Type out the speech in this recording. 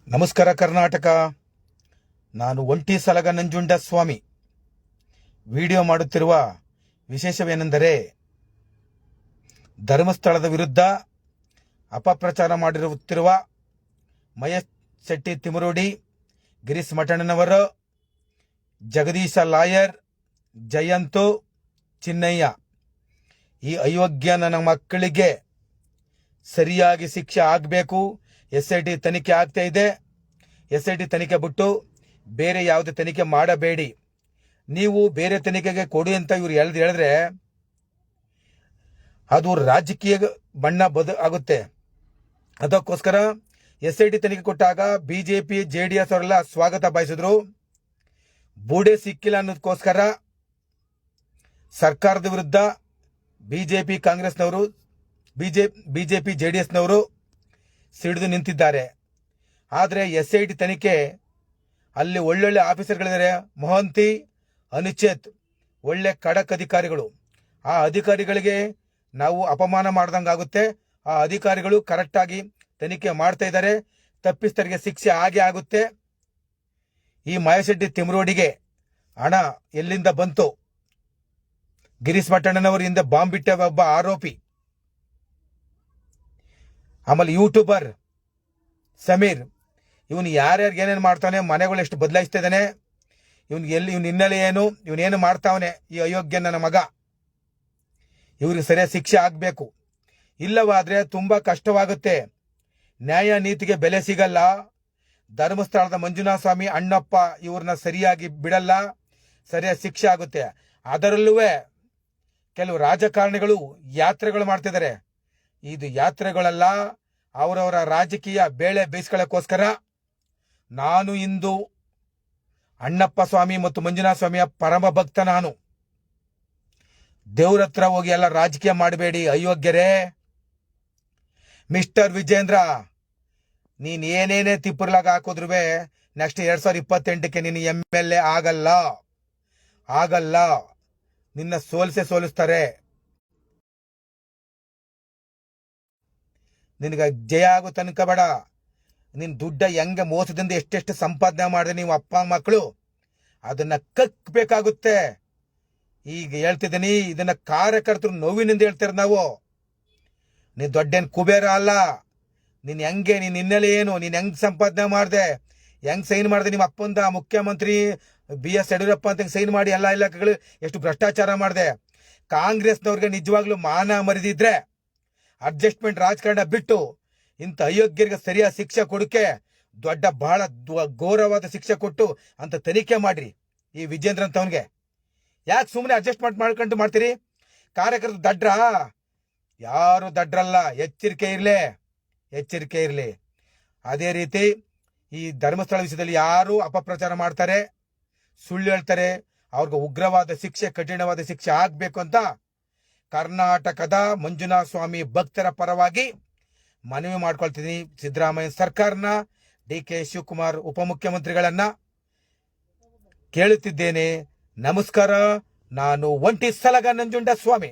ನಮಸ್ಕಾರ ಕರ್ನಾಟಕ. ನಾನು ಒಂಟಿ ಸಲಗ ನಂಜುಂಡ ಸ್ವಾಮಿ. ವಿಡಿಯೋ ಮಾಡುತ್ತಿರುವ ವಿಶೇಷವೇನೆಂದರೆ, ಧರ್ಮಸ್ಥಳದ ವಿರುದ್ಧ ಅಪಪ್ರಚಾರ ಮಾಡಿರುತ್ತಿರುವ ಮಹೇಶ್ ಶೆಟ್ಟಿ ತಿಮರೋಡಿ, ಗಿರೀಶ್ ಮಠಣ್ಣನವರು, ಜಗದೀಶ ಲಾಯರ್, ಜಯಂತು ಚಿನ್ನಯ್ಯ, ಈ ಅಯೋಗ್ಯ ನನ್ನ ಮಕ್ಕಳಿಗೆ ಸರಿಯಾಗಿ ಶಿಕ್ಷೆ ಆಗಬೇಕು. SIT ತನಿಖೆ ಆಗ್ತಾ ಇದೆ. SIT ತನಿಖೆ ಬಿಟ್ಟು ಬೇರೆ ಯಾವುದೇ ತನಿಖೆ ಮಾಡಬೇಡಿ. ನೀವು ಬೇರೆ ತನಿಖೆಗೆ ಕೊಡಿ ಅಂತ ಇವ್ರು ಹೇಳಿದ್ರೆ ಅದು ರಾಜಕೀಯ ಬಣ್ಣ ಆಗುತ್ತೆ. ಅದಕ್ಕೋಸ್ಕರ SIT ತನಿಖೆ ಕೊಟ್ಟಾಗ BJP JDS ಅವರೆಲ್ಲ ಸ್ವಾಗತ ಬಯಸಿದ್ರು. ಬೂಡೆ ಸಿಕ್ಕಿಲ್ಲ ಅನ್ನೋದಕ್ಕೋಸ್ಕರ ಸರ್ಕಾರದ ವಿರುದ್ಧ BJP JDSನವರು ಸಿಡಿದು ನಿಂತಿದ್ದಾರೆ. ಆದರೆ SIT ತನಿಖೆ ಅಲ್ಲಿ ಒಳ್ಳೊಳ್ಳೆ ಆಫೀಸರ್ಗಳಿದ್ದಾರೆ. ಮೊಹಂತಿ, ಅನುಚೇತ್ ಒಳ್ಳೆ ಖಡಕ್ ಅಧಿಕಾರಿಗಳು. ಆ ಅಧಿಕಾರಿಗಳಿಗೆ ನಾವು ಅಪಮಾನ ಮಾಡ್ದಂಗಾಗುತ್ತೆ. ಆ ಅಧಿಕಾರಿಗಳು ಕರೆಕ್ಟಾಗಿ ತನಿಖೆ ಮಾಡ್ತಾ ಇದ್ದಾರೆ. ತಪ್ಪಿಸ್ತರಿಗೆ ಶಿಕ್ಷೆ ಆಗೇ ಆಗುತ್ತೆ. ಈ ಮಹೇಶ್ ಶೆಟ್ಟಿ ತಿಮರೋಡಿಗೆ ಹಣ ಎಲ್ಲಿಂದ ಬಂತು? ಗಿರೀಶ್ ಮಠಣ್ಣನವರು ಹಿಂದೆ ಬಾಂಬ್ ಬಿಟ್ಟ ಒಬ್ಬ ಆರೋಪಿ. ಆಮೇಲೆ ಯೂಟ್ಯೂಬರ್ ಸಮೀರ್, ಇವನು ಯಾರ್ಯಾರಿಗೆ ಏನೇನು ಮಾಡ್ತಾನೆ, ಮನೆಗಳು ಎಷ್ಟು ಬದಲಾಯಿಸ್ತಾ ಇದ್ದಾನೆ, ಇವನ್ ಹಿನ್ನೆಲೆ ಏನು, ಇವನೇನು ಮಾಡ್ತಾವನೆ, ಈ ಅಯೋಗ್ಯ ನನ್ನ ಮಗ. ಇವ್ರಿಗೆ ಸರಿಯಾದ ಶಿಕ್ಷೆ ಆಗಬೇಕು. ಇಲ್ಲವಾದ್ರೆ ತುಂಬಾ ಕಷ್ಟವಾಗುತ್ತೆ. ನ್ಯಾಯ ನೀತಿಗೆ ಬೆಲೆ ಸಿಗಲ್ಲ. ಧರ್ಮಸ್ಥಳದ ಮಂಜುನಾಥ ಸ್ವಾಮಿ, ಅಣ್ಣಪ್ಪ ಇವ್ರನ್ನ ಸರಿಯಾಗಿ ಬಿಡಲ್ಲ. ಸರಿಯಾದ ಶಿಕ್ಷೆ ಆಗುತ್ತೆ. ಅದರಲ್ಲೂ ಕೆಲವು ರಾಜಕಾರಣಿಗಳು ಯಾತ್ರೆಗಳು ಮಾಡ್ತಿದ್ದಾರೆ. ಇದು ಯಾತ್ರೆಗಳಲ್ಲ, ಅವರವರ ರಾಜಕೀಯ ಬೇಳೆ ಬೇಯಿಸ್ಕೊಳ್ಳೋಕ್ಕೋಸ್ಕರ. ನಾನು ಇಂದು ಅಣ್ಣಪ್ಪ ಸ್ವಾಮಿ ಮತ್ತು ಮಂಜುನಾಥ ಸ್ವಾಮಿಯ ಪರಮ ಭಕ್ತ. ನಾನು ದೇವ್ರ ಹತ್ರ ಹೋಗಿ ಎಲ್ಲ ರಾಜಕೀಯ ಮಾಡಬೇಡಿ ಅಯೋಗ್ಯರೇ. ಮಿಸ್ಟರ್ ವಿಜೇಂದ್ರ, ನೀನ್ ಏನೇನೇ ತಿಪ್ಪರ್ಲಾಗ ಹಾಕಿದ್ರು ನೆಕ್ಸ್ಟ್ 2028ಕ್ಕೆ ನೀನು MLA ಆಗಲ್ಲ. ನಿನ್ನ ಸೋಲಿಸ್ತಾರೆ. ನಿನಗೆ ಜಯ ಆಗೋ ತನಕ ಬೇಡ. ನಿನ್ನ ದುಡ್ಡ ಹೆಂಗೆ ಮೋಸದಿಂದ ಎಷ್ಟೆಷ್ಟು ಸಂಪಾದನೆ ಮಾಡಿದೆ ನೀವು ಅಪ್ಪ ಮಕ್ಕಳು, ಅದನ್ನ ಕಕ್ಬೇಕಾಗುತ್ತೆ. ಈಗ ಹೇಳ್ತಿದ್ದೀನಿ, ಇದನ್ನ ಕಾರ್ಯಕರ್ತರು ನೋವಿನಿಂದ ಹೇಳ್ತಾರೆ. ನಾವು ನೀನ್ ದೊಡ್ಡೇನು ಕುಬೇರ ಅಲ್ಲ. ನೀನ್ ಹೆಂಗೆ, ನೀನ್ ಹಿನ್ನೆಲೆ ಏನು, ನೀನ್ ಹೆಂಗ್ ಸಂಪಾದನೆ ಮಾಡಿದೆ, ಹೆಂಗ್ ಸೈನ್ ಮಾಡಿದೆ, ನಿಮ್ಮ ಅಪ್ಪಂದ ಮುಖ್ಯಮಂತ್ರಿ BS ಯಡಿಯೂರಪ್ಪ ಅಂತ ಸೈನ್ ಮಾಡಿ ಎಲ್ಲ ಇಲಾಖೆಗಳು ಎಷ್ಟು ಭ್ರಷ್ಟಾಚಾರ ಮಾಡಿದೆ. ಕಾಂಗ್ರೆಸ್ನವ್ರಿಗೆ ನಿಜವಾಗ್ಲೂ ಮಾನ ಮರಿದಿದ್ರೆ ಅಡ್ಜಸ್ಟ್ಮೆಂಟ್ ರಾಜಕಾರಣ ಬಿಟ್ಟು ಇಂಥ ಅಯೋಗ್ಯರಿಗೆ ಸರಿಯಾದ ಶಿಕ್ಷೆ ಕೊಡಕ್ಕೆ ಬಹಳ ಘೋರವಾದ ಶಿಕ್ಷೆ ಕೊಟ್ಟು ಅಂತ ತನಿಖೆ ಮಾಡ್ರಿ. ಈ ವಿಜೇಂದ್ರ ಅಂತವನ್ಗೆ ಯಾಕೆ ಸುಮ್ಮನೆ ಅಡ್ಜಸ್ಟ್ಮೆಂಟ್ ಮಾಡ್ಕೊಂಡು ಮಾಡ್ತೀರಿ? ಕಾರ್ಯಕರ್ತರು ದಡ್ರ? ಯಾರು ದಡ್ರಲ್ಲ. ಎಚ್ಚರಿಕೆ ಇರಲಿ. ಅದೇ ರೀತಿ ಈ ಧರ್ಮಸ್ಥಳ ವಿಷಯದಲ್ಲಿ ಯಾರು ಅಪಪ್ರಚಾರ ಮಾಡ್ತಾರೆ, ಸುಳ್ಳು ಹೇಳ್ತಾರೆ, ಅವ್ರಿಗೆ ಉಗ್ರವಾದ ಶಿಕ್ಷೆ, ಕಠಿಣವಾದ ಶಿಕ್ಷೆ ಆಗ್ಬೇಕು ಅಂತ ಕರ್ನಾಟಕದ ಮಂಜುನಾಥ ಸ್ವಾಮಿ ಭಕ್ತರ ಪರವಾಗಿ ಮನವಿ ಮಾಡ್ಕೊಳ್ತೀನಿ. ಸಿದ್ದರಾಮಯ್ಯ ಸರ್ಕಾರನ, DK ಶಿವಕುಮಾರ್ ಉಪಮುಖ್ಯಮಂತ್ರಿಗಳನ್ನ ಕೇಳುತ್ತಿದ್ದೇನೆ. ನಮಸ್ಕಾರ. ನಾನು ಒಂಟಿ ಸಲಗ ನಂಜುಂಡ ಸ್ವಾಮಿ.